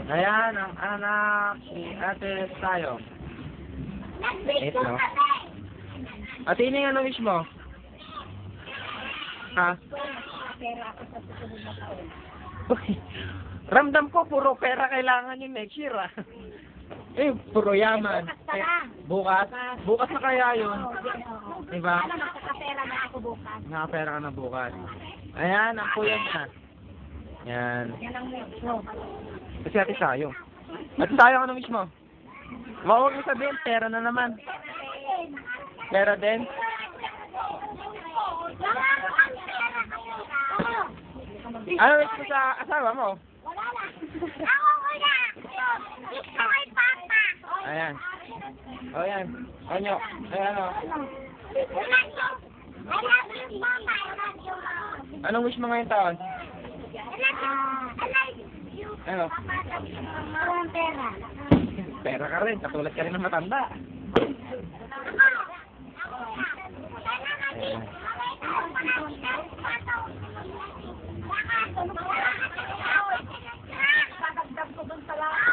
Ayan, ang anak ni Ate tayo. Ito. Ate, ini ano wish mo? Ha? Ramdam ko, puro pera kailangan yung next year, ah. Eh, puro yaman. Eh, bukas? Bukas na kaya yun? Diba? Nakakapera na ako bukas. Nakapera ka na bukas. Ayan, ang kuya na. Yan. Yan ang no. Kasi Ate Sayo. Ate Sayo, ano wish mo? Huwag mo sabihin, pera na naman. Pera din? Ano wish mo sa asawa mo? Wala na. Ako kuya. Gusto kay Papa. Ayan. O yan. Onyo. Ayan o. I love you, Mama. I love you, Mama. Anong wish mo ngayong taon? I love you. Ano? Walang pera. Pera ka rin. Katulad ka rin ng matanda. Ayan. Dadagdag ko dun sa lahat.